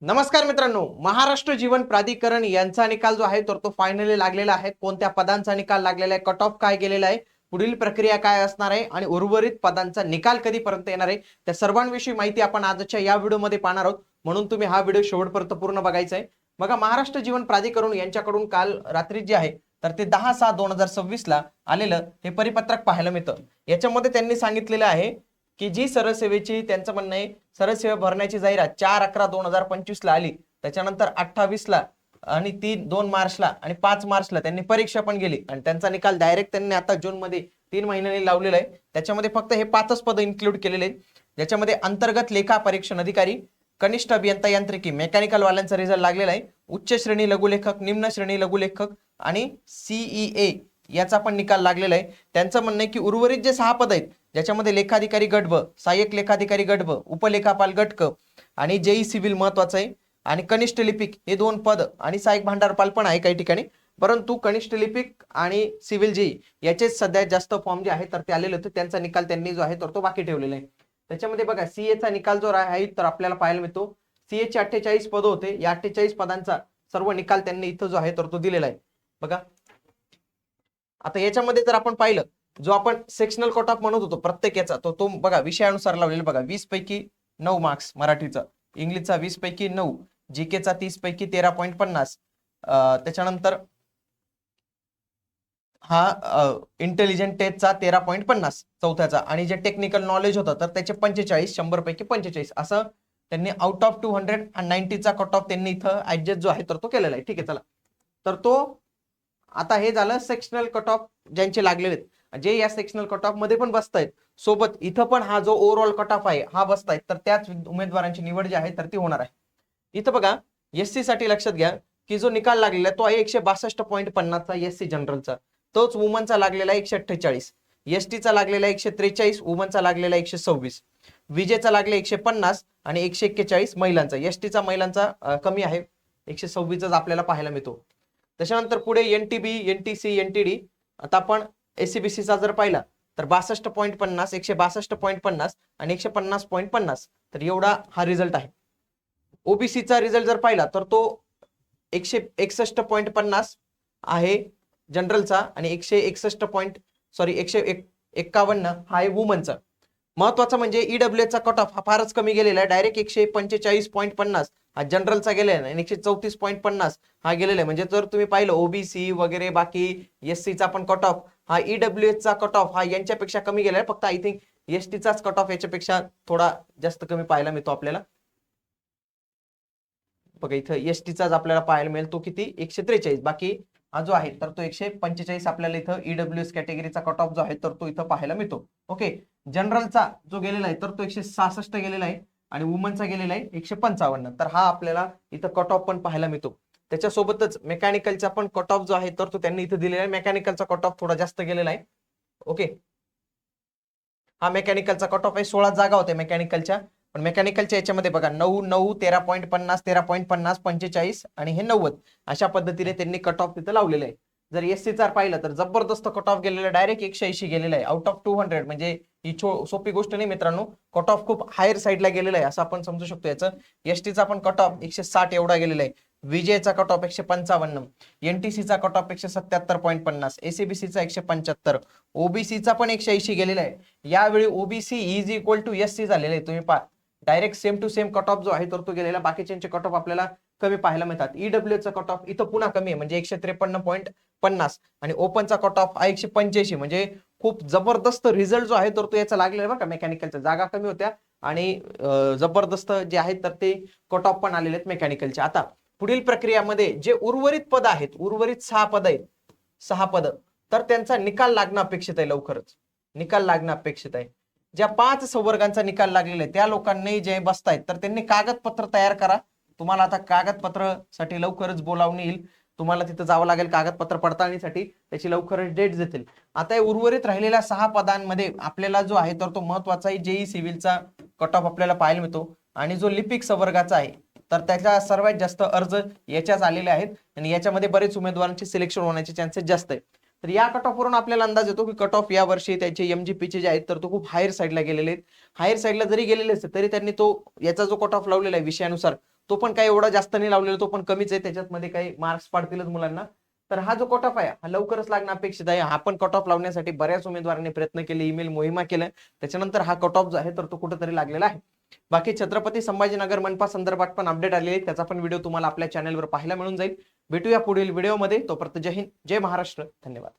नमस्कार मित्रांनो, महाराष्ट्र जीवन प्राधिकरण यांचा निकाल जो आहे तर तो फायनली लागलेला आहे. कोणत्या पदांचा निकाल लागलेला आहे, कट ऑफ काय गेलेला आहे, पुढील प्रक्रिया काय असणार आहे आणि उर्वरित पदांचा निकाल कधीपर्यंत येणार आहे, त्या सर्वांविषयी माहिती आपण आजच्या या व्हिडिओमध्ये पाहणार आहोत. म्हणून तुम्ही हा व्हिडिओ शेवटपर्यंत पूर्ण बघायचा आहे. बघा, महाराष्ट्र जीवन प्राधिकरण यांच्याकडून काल रात्री जे आहे तर ते 10/6/2026 ला आलेलं हे परिपत्रक पाहायला मिळतं. याच्यामध्ये त्यांनी सांगितलेलं आहे की जी सरसेवेची त्यांचं म्हणणं आहे, सरसेवा भरण्याची जाहिरात 4/11/2025 ला आली, त्याच्यानंतर 28 ला आणि 2 मार्चला आणि 5 मार्चला त्यांनी परीक्षा पण गेली आणि त्यांचा निकाल डायरेक्ट त्यांनी आता जून मध्ये 3 महिन्यांनी लावलेला आहे. त्याच्यामध्ये फक्त हे 5च पद इन्क्लूड केलेले आहेत, ज्याच्यामध्ये अंतर्गत लेखा परीक्षण अधिकारी, कनिष्ठ अभियंता यांत्रिकी मेकॅनिकल वाल्यांचा रिझल्ट लागलेला आहे, उच्च श्रेणी लघुलेखक, निम्न श्रेणी लघुलेखक आणि सीईए याचा पण निकाल लागलेला आहे. त्यांचं म्हणणं आहे की उर्वरित जे 6 पद आहेत, ज्याच्यामध्ये लेखाधिकारी गट ब, सहाय्यक लेखाधिकारी गट ब, उपलेखापाल गट क आणि जेई सिव्हिल महत्वाचं आहे आणि कनिष्ठ लिपिक हे 2 पद आणि सहाय्यक भांडारपाल पण आहे काही ठिकाणी. परंतु कनिष्ठ लिपिक आणि सिव्हिल जेई याचे सध्या जास्त फॉर्म जे आहे तर ते आलेले होते, त्यांचा निकाल त्यांनी जो आहे तर तो बाकी ठेवलेला आहे. त्याच्यामध्ये बघा, सीए चा निकाल जो आहे तर आपल्याला पाहायला मिळतो. सीए चे 48 पद होते, या 48 पदांचा सर्व निकाल त्यांनी इथं जो आहे तर तो दिलेला आहे. बघा, आता याच्यामध्ये जर आपण पाहिलं, जो आपण सेक्शनल कट ऑफ म्हणत होतो प्रत्येक याचा, तो बघा विषयानुसार लावलेला. बघा, 20 पैकी 9 मार्क्स मराठीचा, इंग्लिशचा 20 पैकी 9, जीकेचा 30 पैकी 13.50, त्याच्यानंतर हा इंटेलिजंट टेस्टचा 13.50 चौथ्याचा, आणि जे टेक्निकल नॉलेज होतं तर त्याचे 45, 100 पैकी 45 असं त्यांनी आउट ऑफ 290 चा कट ऑफ त्यांनी इथं ऍडजस्ट जो आहे तर तो केलेला आहे. ठीक आहे, चला तर तो आता हे झालं सेक्शनल कट ऑफ ज्यांचे लागलेले आहेत, जे या सेक्शनल कट ऑफ मध्ये पण बसतायत. सोबत इथं पण हा जो ओव्हरऑल कट ऑफ आहे हा बसतायत, तर त्याच उमेदवारांची निवड जी आहे तर ती होणार आहे. इथं बघा, एससी साठी लक्षात घ्या की जो निकाल लागलेला आहे तो आहे 162.50 चा एससी जनरलचा, तोच वुमनचा लागलेला आहे 148, एसटीचा लागलेला आहे 143, वुमनचा लागलेला आहे 126, विजेचा लागले 150 आणि 141 महिलांचा. एसटीचा महिलांचा कमी आहे, 126 आपल्याला पाहायला मिळतो. त्याच्यानंतर पुढे एनटीबी, एनटीसी, एनटीडी. आता आपण एसीबीसीचा जर पाहिला तर 62.50, 162.50 आणि 150.50, तर एवढा हा रिझल्ट आहे. ओबीसीचा रिझल्ट जर पाहिला तर तो 161.50 आहे जनरलचा आणि 151 हा आहे वुमनचा. महत्वाचं म्हणजे ईडब्ल्यूएचा कट ऑफ हा फारच कमी गेलेला आहे, डायरेक्ट 145.50 हा जनरलचा गेलेला आहे आणि 134.50 हा गेलेला आहे. म्हणजे जर तुम्ही पाहिलं ओबीसी वगैरे बाकी एससीचा पण कट ऑफ हा ईडब्ल्यूएचा कट ऑफ हा यांच्यापेक्षा कमी गेला आहे. फक्त आय थिंक एसटीचाच कट ऑफ याच्यापेक्षा थोडा जास्त कमी पाहायला मिळतो आपल्याला. बघा, इथं एसटीचाच आपल्याला पाहायला मिळेल, तो किती 143, बाकी हा जो आहे तर तो 145 आपल्याला इथं ईडब्ल्यूएस कॅटेगरीचा कट ऑफ जो आहे तर तो इथं पाहायला मिळतो. ओके, जनरलचा जो गेलेला आहे तर तो 166 गेलेला आहे आणि वुमनचा गेलेला आहे 155, तर हा आपल्याला इथं कट ऑफ पण पाहायला मिळतो. त्याच्यासोबतच मेकॅनिकलचा पण कट ऑफ जो आहे तर तो त्यांनी इथं दिलेला आहे. मेकॅनिकलचा कट ऑफ थोडा जास्त गेलेला आहे. ओके, हा मेकॅनिकलचा कट ऑफ आहे. 16 जागा होत्या मेकॅनिकलच्या, पण मेकॅनिकलच्या याच्यामध्ये बघा 9, 9, 13.50, 13.50, 45 आणि हे 90 अशा पद्धतीने त्यांनी कट ऑफ तिथं लावलेलं आहे. जर एससीचा पाहिलं तर जबरदस्त कट ऑफ गेलेला, डायरेक्ट 180 गेलेला आहे आउट ऑफ 200. म्हणजे ही सोपी गोष्ट नाही मित्रांनो, कट ऑफ खूप हायर साईडला गेलेला आहे असं आपण समजू शकतो याचं. एसटीचा पण कट ऑफ 160 एवढा गेलेला आहे, विजेचा कट ऑफ 155, एनटीसीचा कट ऑफ 177.50, एसीबीसीचा 175, ओबीसीचा पण 180 गेलेला आहे. यावेळी OBC is equal to SC झालेले आहे. तुम्ही पहा, direct same to same cut off जो आहे तर तो गेलेला. बाकीच्यांचे कट ऑफ आपल्याला कमी पाहायला मिळतात. ईडब्ल्यूचा कट ऑफ इथं पुन्हा कमी आहे, म्हणजे 153.50 आणि ओपनचा कट ऑफ 185. म्हणजे खूप जबरदस्त रिझल्ट जो आहे तर तो याचा लागलेला बघा. मेकॅनिकलच्या जागा कमी होत्या आणि जबरदस्त जे आहेत तर ते कट ऑफ पण आलेले आहेत मेकॅनिकलचे. आता पुढील प्रक्रियामध्ये जे उर्वरित पद आहेत, उर्वरित 6 पद आहेत, 6 पद, तर त्यांचा निकाल लागणं अपेक्षित आहे. लवकरच निकाल लागणं अपेक्षित आहे. ज्या 5 संवर्गांचा निकाल लागलेला आहे त्या लोकांनी जे बसतायत तर त्यांनी कागदपत्र तयार करा. तुम्हाला आता कागदपत्र साठी लवकरच बोलावून येईल, तुम्हाला तिथं जावं लागेल कागदपत्र पडताळणीसाठी, त्याची लवकरच डेट देतील. आता उर्वरित राहिलेल्या 6 पदांमध्ये आपल्याला जो आहे तर तो महत्वाचा आहे जेई सिव्हिलचा कट ऑफ आपल्याला पाहायला मिळतो आणि जो लिपिक संवर्गाचा आहे तर त्याच्या सर्वात जास्त अर्ज याच्याच आलेले आहेत आणि याच्यामध्ये बरेच उमेदवारांचे सिलेक्शन होण्याचे चान्सेस जास्त आहे. तर या कट ऑफ वरून आपल्याला अंदाज येतो की कट ऑफ या वर्षी त्यांचे एमजीपीचे जे आहेत तर तो खूप हायर साईडला गेलेले आहेत. हायर साईडला जरी गेलेले असते तरी त्यांनी तो याचा जो कट ऑफ लावलेला आहे विषयानुसार तो पण काही एवढा जास्त नाही लावलेला, तो पण कमीच आहे, त्याच्यामध्ये काही मार्क्स पाडतीलच मुलांना. तर हा जो कट ऑफ आहे हा लवकरच लागणं अपेक्षित आहे. हा पण कट ऑफ लावण्यासाठी बऱ्याच उमेदवारांनी प्रयत्न केले, ईमेल मोहिमा केल्या, त्याच्यानंतर हा कट ऑफ जो आहे तर तो कुठेतरी लागलेला आहे. बाकी छत्रपती संभाजीनगर मनपा संदर्भात पण अपडेट आलेली आहे, त्याचा पण व्हिडिओ तुम्हाला आपल्या चॅनलवर पाहायला मिळून जाईल. भेटूया पुढील व्हिडिओमध्ये, तोपर्यंत जय हिंद, जय महाराष्ट्र, धन्यवाद.